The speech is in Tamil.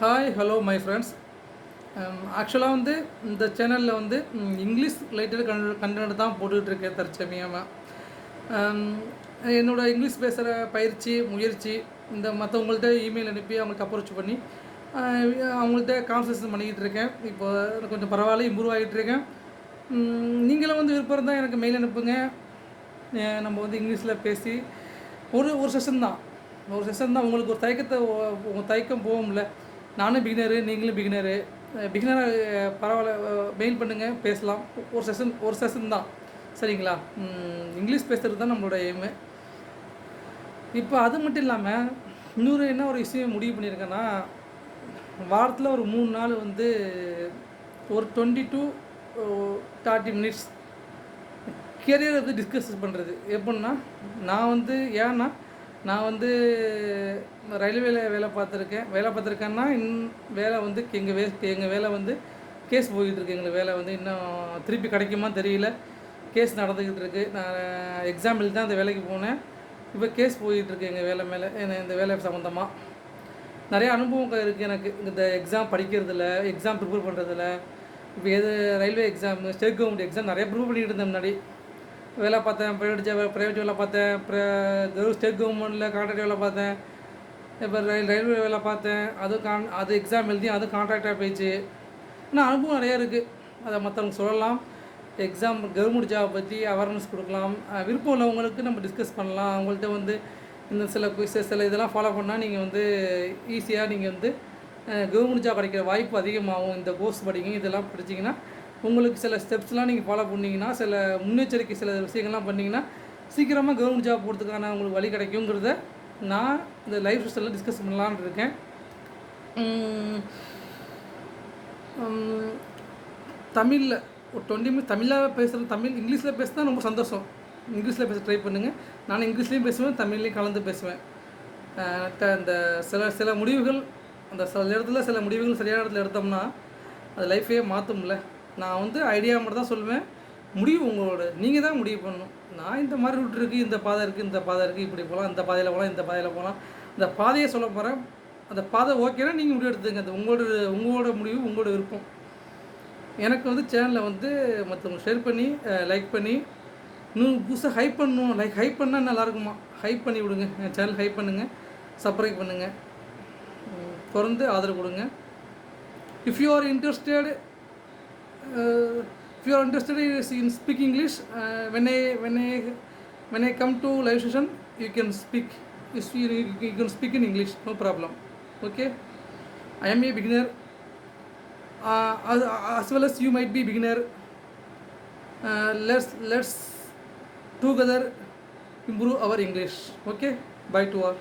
Hi hello my friends. ஆக்சுவலாக வந்து இந்த சேனலில் வந்து இங்கிலீஷ் ரிலேட்டட் கண்டென்ட் தான் போட்டுட்ருக்கேன் தற்சமயமாக. என்னோடய இங்கிலீஷ் பேசுகிற பயிற்சி முயற்சி இந்த மற்றவங்கள்ட்ட இமெயில் அனுப்பி அவங்களுக்கு அப்ரோச் பண்ணி அவங்கள்ட்ட கான்வர்சேஷன் பண்ணிக்கிட்டு இருக்கேன். இப்போ கொஞ்சம் பரவாயில்ல, இம்ப்ரூவ் ஆகிட்டுருக்கேன். நீங்களும் வந்து விருப்பம் இருந்தால் எனக்கு மெயில் அனுப்புங்க. நம்ம வந்து இங்கிலீஷில் பேசி ஒரு செஷன் தான் உங்களுக்கு ஒரு தயக்கத்தை உங்கள் தயக்கம் போகும்ல. நானும் பிகினரு, நீங்களும் பிகினரு. பிகினராக பரவாயில்ல, மெயில் பண்ணுங்கள், பேசலாம். ஒரு செஷன் தான், சரிங்களா? இங்கிலீஷ் பேசுகிறது தான் நம்மளோட எய்மு. இப்போ அது மட்டும் இல்லாமல் இன்னொரு என்ன ஒரு விஷயம் முடிவு பண்ணியிருக்கேன்னா, வாரத்தில் ஒரு 3 நாள் வந்து ஒரு 20 to 30 மினிட்ஸ் கெரியர் வந்து டிஸ்கஸ் பண்ணுறது. எப்படின்னா, நான் வந்து ரயில்வேல வேலை பார்த்துருக்கேன்னா வேலை வந்து எங்கள் வேலை வந்து கேஸ் போய்கிட்டுருக்கு. எங்களுக்கு வேலை வந்து இன்னும் திருப்பி கிடைக்குமா தெரியல. கேஸ் நடந்துக்கிட்டு இருக்குது. நான் எக்ஸாம்பிள் தான் அந்த வேலைக்கு போனேன். இப்போ கேஸ் போய்கிட்டுருக்கு எங்கள் வேலை மேலே. இந்த வேலை சம்மந்தமாக நிறைய அனுபவம் இருக்குது எனக்கு. இந்த எக்ஸாம் படிக்கிறதுல, எக்ஸாம் ப்ரிப்பேர் பண்ணுறதுல. இப்போ railway exam, state government exam நிறைய ப்ரிப்பேர் பண்ணிகிட்டு இருந்தேன். முன்னாடி வேலை பார்த்தேன், ப்ரைவேட் வேலை பார்த்தேன், ஸ்டேட் கவர்மெண்ட்டில் கான்ட்ராக்ட் வேலை பார்த்தேன். இப்போ ரயில்வே வேலை பார்த்தேன். அது எக்ஸாம் எழுதி அது கான்ட்ராக்டாக போயிடுச்சு. ஆனால் அனுபவம் நிறையா இருக்குது. அதை மற்றவங்க சொல்லலாம். எக்ஸாம் கவர்மெண்ட் ஜாப் பற்றி அவேர்னஸ் கொடுக்கலாம். விருப்பம் உள்ளவங்களுக்கு நம்ம டிஸ்கஸ் பண்ணலாம். அவங்கள்ட்ட வந்து இந்த சில இதெல்லாம் ஃபாலோ பண்ணால் நீங்கள் வந்து ஈஸியாக நீங்கள் வந்து கவர்மெண்ட் ஜாப் கிடைக்கிற வாய்ப்பு அதிகமாகும். இந்த கோர்ஸ் படிங்க, இதெல்லாம் படிச்சிங்கன்னா உங்களுக்கு சில ஸ்டெப்ஸ்லாம் நீங்கள் ஃபாலோ பண்ணிங்கன்னா, சில முன்னெச்சரிக்கை சில விஷயங்கள்லாம் பண்ணிங்கன்னா சீக்கிரமாக கவர்மெண்ட் ஜாப் போகிறதுக்கான உங்களுக்கு வழி கிடைக்குங்கிறத நான் இந்த லைஃப் ஸ்டைலில் டிஸ்கஸ் பண்ணலான்னு இருக்கேன். தமிழில் ஒரு 20 மினிட்ஸ் தமிழில் பேசுகிறது, இங்கிலீஷில் பேசுனா ரொம்ப சந்தோஷம். இங்கிலீஷில் பேச ட்ரை பண்ணுங்கள். நான் இங்கிலீஷ்லேயும் பேசுவேன், தமிழ்லேயும் கலந்து பேசுவேன். இந்த சில முடிவுகள், அந்த சில முடிவுகள் சரியான இடத்துல எடுத்தோம்னா அது லைஃபே மாற்றும்ல. நான் வந்து ஐடியா மட்டும் தான் சொல்லுவேன். முடிவு உங்களோட, நீங்கள் தான் முடிவு பண்ணணும். நான் இந்த மாதிரி ரூட் இருக்குது, இந்த பாதை இருக்குது, இப்படி போகலாம், இந்த பாதையில் போகலாம், இந்த பாதையை சொல்ல போகிறேன். அந்த பாதை ஓகேனா நீங்கள் முடிவு எடுத்துங்க. அது உங்களோட முடிவு, உங்களோட விருப்பம். எனக்கு வந்து சேனலில் வந்து மற்றவங்க ஷேர் பண்ணி லைக் பண்ணி இன்னும் புதுசாக ஹைப் பண்ணணும். ஹைப் பண்ணால் நல்லாயிருக்குமா? ஹைப் பண்ணி விடுங்க. என் சேனல் ஹைப் பண்ணுங்கள், சப்ஸ்கிரைப் பண்ணுங்கள், தொடர்ந்து ஆதரவு கொடுங்க. If you are interested in speak English, when I come to live session, you can speak. You can speak in English, no problem. Okay, I am a beginner, as well as you might be beginner. Let's together improve our English. Okay, bye to all.